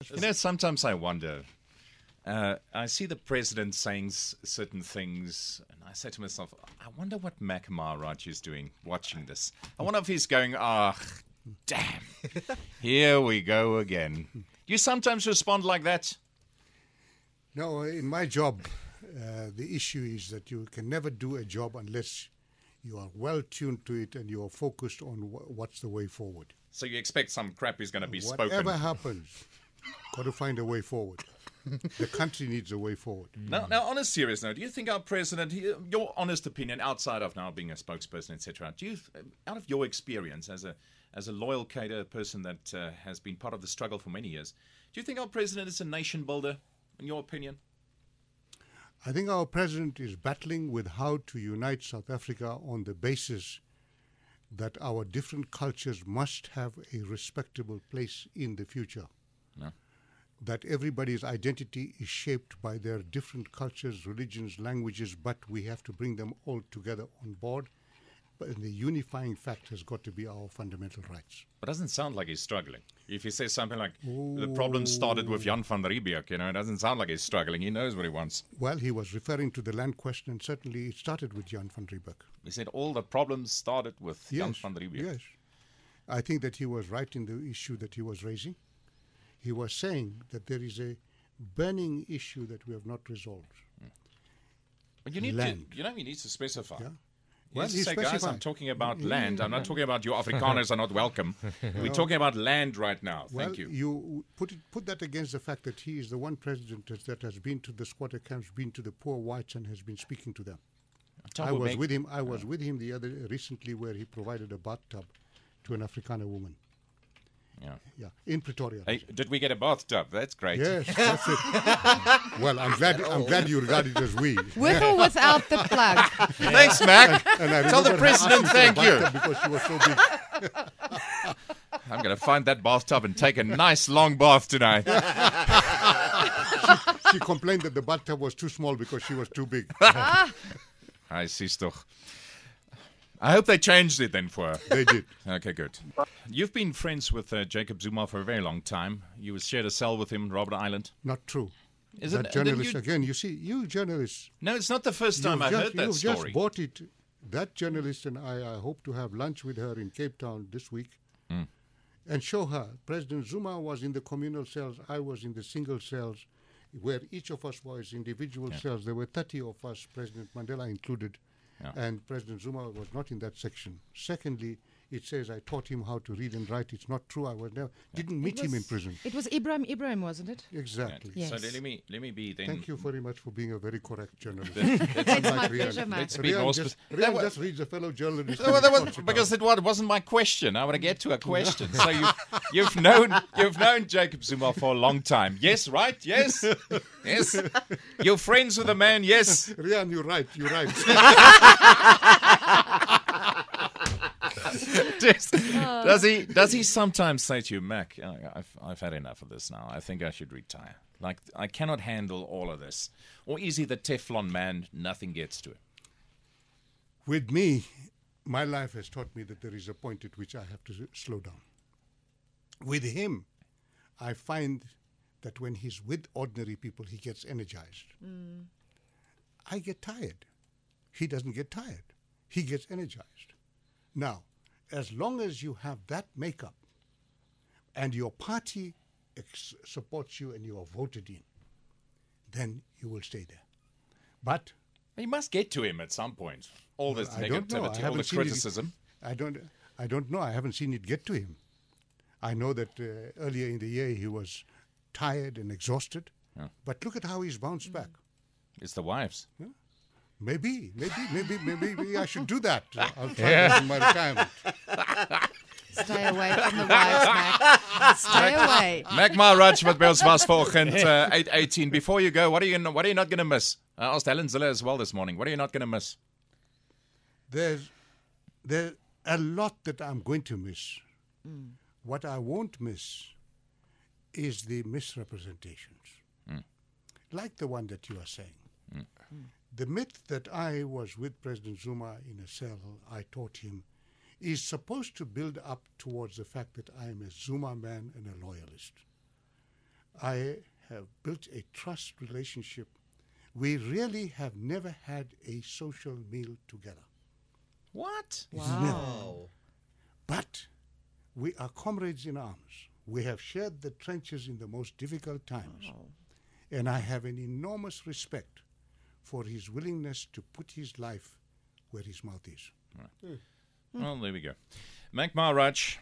Sometimes I wonder. I see the president saying certain things, and I say to myself, I wonder what Maharaj is doing watching this. I wonder if he's going, damn, here we go again. Do you sometimes respond like that? No, in my job, the issue is that you can never do a job unless you are well tuned to it and you are focused on what's the way forward. So you expect some crap is going to be spoken. Whatever happens, got to find a way forward. The country needs a way forward. Now, on a serious note, do you think our president, your honest opinion, outside of now being a spokesperson, etc., do you, out of your experience as a loyal cadre person that has been part of the struggle for many years, do you think our president is a nation builder, in your opinion? I think our president is battling with how to unite South Africa on the basis that our different cultures must have a respectable place in the future. No. That everybody's identity is shaped by their different cultures, religions, languages, but we have to bring them all together on board. But the unifying fact has got to be our fundamental rights. But it doesn't sound like he's struggling. If he says something like, the problem started with Jan van Riebeeck, it doesn't sound like he's struggling. He knows what he wants. Well, he was referring to the land question, and certainly it started with Jan van Riebeeck. He said all the problems started with Jan van Riebeeck. Yes. I think that he was right in the issue that he was raising. He was saying that there is a burning issue that we have not resolved. But you need land. You need to specify. Yeah. Well, he say, guys, I'm talking about land. I'm not talking about you Afrikaners are not welcome. We're talking about land right now. Thank you. You put that against the fact that he is the one president that has been to the squatter camps, been to the poor whites, and has been speaking to them. I was with him the recently where he provided a bathtub to an Afrikaner woman. Yeah, in Pretoria. Hey, did we get a bathtub? That's great. Yes, that's it. Well, I'm glad you regard it as we. With or without the plug. Thanks, Mac. And tell the president thank you. Because she was so big. I'm going to find that bathtub and take a nice long bath tonight. She complained that the bathtub was too small because she was too big. I see, toch. I hope they changed it then for her. They did. Okay, good. You've been friends with Jacob Zuma for a very long time. You shared a cell with him, Robben Island. Not true. Is that journalist again? You see, you journalists. No, it's not the first time I've heard that story. You've just bought it. That journalist and I hope to have lunch with her in Cape Town this week and show her. President Zuma was in the communal cells. I was in the single cells, where each of us was individual cells. There were 30 of us, President Mandela included. Yeah. And President Zuma was not in that section. Secondly, it says I taught him how to read and write. It's not true. I didn't meet him in prison. It was Ibrahim, wasn't it? Exactly. Yes. So let me be then. Thank you very much for being a very correct journalist. It's my pleasure, Matt. Rian just reads a fellow journalist. Because it wasn't my question. I want to get to a question. So you've known Jacob Zuma for a long time. Yes, right? Yes. Yes. You're friends with the man, yes. Rian, you're right. Does he sometimes say to you, Mac, I've had enough of this now. I think I should retire. Like, I cannot handle all of this. Or is he the Teflon man, nothing gets to him? With me, my life has taught me that there is a point at which I have to slow down. With him, I find that when he's with ordinary people, he gets energized. I get tired. He doesn't get tired. He gets energized. Now, as long as you have that makeup and your party supports you and you are voted in, then you will stay there. But you must get to him at some point. All this negativity, all the criticism. I don't know. I haven't seen it get to him. I know that earlier in the year he was tired and exhausted. Yeah. But look at how he's bounced back. It's the wives. Yeah. Maybe I should do that. I'll try that in my retirement. Stay away from the wives, Mac. Stay away. Mac Maharaj wat by ons was vanoggend 8:18. Before you go, what are you not going to miss? I asked Helen Zille as well this morning. What are you not going to miss? There's a lot that I'm going to miss. What I won't miss is the misrepresentations, like the one that you are saying. The myth that I was with President Zuma in a cell, I taught him, is supposed to build up towards the fact that I am a Zuma man and a loyalist. I have built a trust relationship. We really have never had a social meal together. What? Wow. But we are comrades in arms. We have shared the trenches in the most difficult times. And I have an enormous respect for his willingness to put his life where his mouth is. Well, there we go. Maharaj,